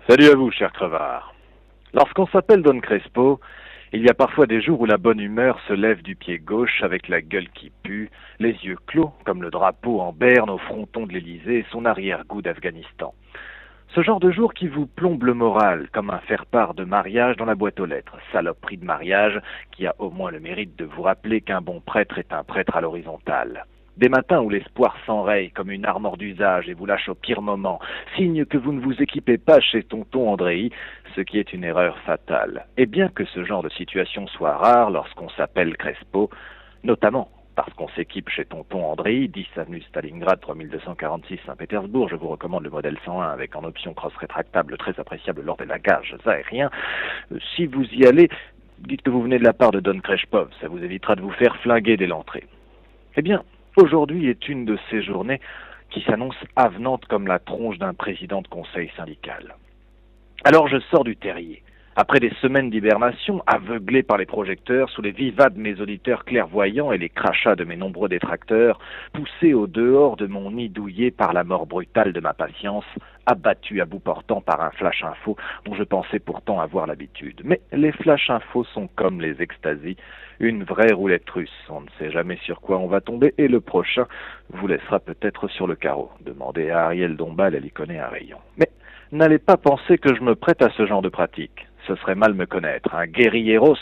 Salut à vous, cher crevard. Lorsqu'on s'appelle Don Crespo, il y a parfois des jours où la bonne humeur se lève du pied gauche avec la gueule qui pue, les yeux clos comme le drapeau en berne au fronton de l'Élysée et son arrière-goût d'Afghanistan. Ce genre de jour qui vous plombe le moral comme un faire-part de mariage dans la boîte aux lettres, saloperie de mariage qui a au moins le mérite de vous rappeler qu'un bon prêtre est un prêtre à l'horizontale. Des matins où l'espoir s'enraye comme une armure d'usage et vous lâche au pire moment, signe que vous ne vous équipez pas chez tonton Andréi, ce qui est une erreur fatale. Et bien que ce genre de situation soit rare lorsqu'on s'appelle Crespo, notamment parce qu'on s'équipe chez tonton Andréi, 10 avenue Stalingrad, 3246 Saint-Pétersbourg, je vous recommande le modèle 101 avec en option cross rétractable très appréciable lors des lagages aériens. Si vous y allez, dites que vous venez de la part de Don Kreshpov, ça vous évitera de vous faire flinguer dès l'entrée. Eh bien, aujourd'hui est une de ces journées qui s'annonce avenante comme la tronche d'un président de conseil syndical. Alors je sors du terrier. Après des semaines d'hibernation, aveuglé par les projecteurs, sous les vivats de mes auditeurs clairvoyants et les crachats de mes nombreux détracteurs, poussé au dehors de mon nid douillé par la mort brutale de ma patience, abattu à bout portant par un flash info dont je pensais pourtant avoir l'habitude. Mais les flash infos sont comme les extasies, une vraie roulette russe. On ne sait jamais sur quoi on va tomber et le prochain vous laissera peut-être sur le carreau. Demandez à Ariel Dombal, elle y connaît un rayon. Mais n'allez pas penser que je me prête à ce genre de pratique. Ce serait mal me connaître. Un guerrilleros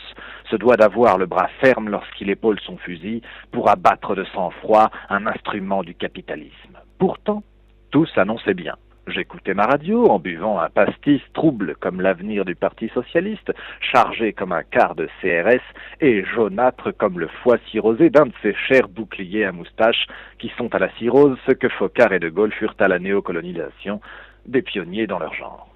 se doit d'avoir le bras ferme lorsqu'il épaule son fusil pour abattre de sang-froid un instrument du capitalisme. Pourtant, tout s'annonçait bien. J'écoutais ma radio en buvant un pastis trouble comme l'avenir du Parti socialiste, chargé comme un quart de CRS et jaunâtre comme le foie cirrosé d'un de ces chers boucliers à moustache qui sont à la cirrhose ce que Foccart et De Gaulle furent à la néocolonisation, des pionniers dans leur genre.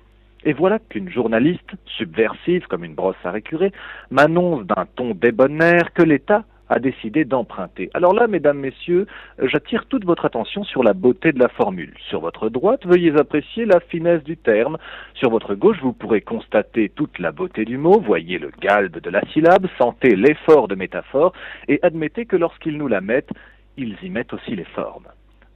Et voilà qu'une journaliste, subversive comme une brosse à récurer, m'annonce d'un ton débonnaire que l'État a décidé d'emprunter. Alors là, mesdames, messieurs, j'attire toute votre attention sur la beauté de la formule. Sur votre droite, veuillez apprécier la finesse du terme. Sur votre gauche, vous pourrez constater toute la beauté du mot, voyez le galbe de la syllabe, sentez l'effort de métaphore, et admettez que lorsqu'ils nous la mettent, ils y mettent aussi les formes.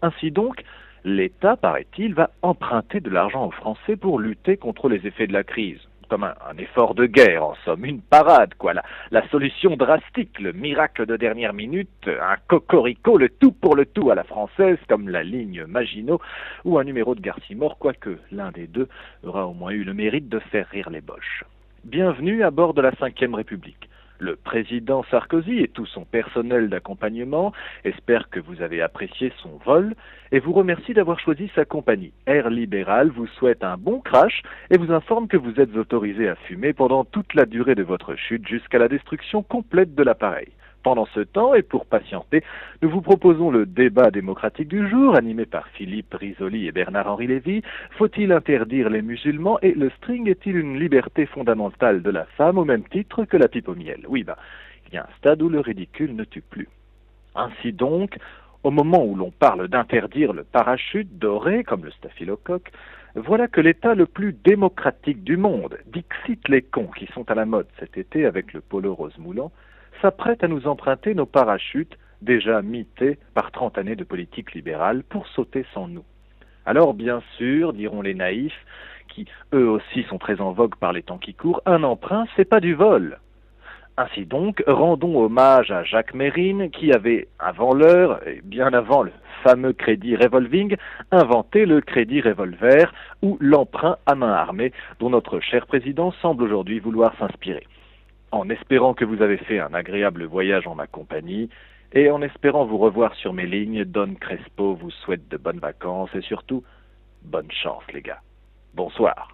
Ainsi donc, l'État, paraît-il, va emprunter de l'argent aux Français pour lutter contre les effets de la crise. Comme un effort de guerre, en somme, une parade, quoi. La solution drastique, le miracle de dernière minute, un cocorico, le tout pour le tout à la française, comme la ligne Maginot, ou un numéro de Garcimore, quoique l'un des deux aura au moins eu le mérite de faire rire les boches. Bienvenue à bord de la Ve République. Le président Sarkozy et tout son personnel d'accompagnement espèrent que vous avez apprécié son vol et vous remercie d'avoir choisi sa compagnie. Air Libéral vous souhaite un bon crash et vous informe que vous êtes autorisé à fumer pendant toute la durée de votre chute jusqu'à la destruction complète de l'appareil. Pendant ce temps, et pour patienter, nous vous proposons le débat démocratique du jour, animé par Philippe Risoli et Bernard-Henri Lévy. Faut-il interdire les musulmans et le string est-il une liberté fondamentale de la femme au même titre que la pipe au miel? Oui, il y a un stade où le ridicule ne tue plus. Ainsi donc, au moment où l'on parle d'interdire le parachute doré, comme le staphylocoque, voilà que l'État le plus démocratique du monde, dixit les cons qui sont à la mode cet été avec le polo rose moulant, s'apprête à nous emprunter nos parachutes, déjà mités par 30 années de politique libérale, pour sauter sans nous. Alors, bien sûr, diront les naïfs, qui eux aussi sont très en vogue par les temps qui courent, un emprunt, c'est pas du vol. Ainsi donc, rendons hommage à Jacques Mérine, qui avait, avant l'heure, et bien avant le fameux crédit revolving, inventé le crédit revolver, ou l'emprunt à main armée, dont notre cher président semble aujourd'hui vouloir s'inspirer. En espérant que vous avez fait un agréable voyage en ma compagnie, et en espérant vous revoir sur mes lignes, Don Crespo vous souhaite de bonnes vacances et surtout, bonne chance les gars. Bonsoir.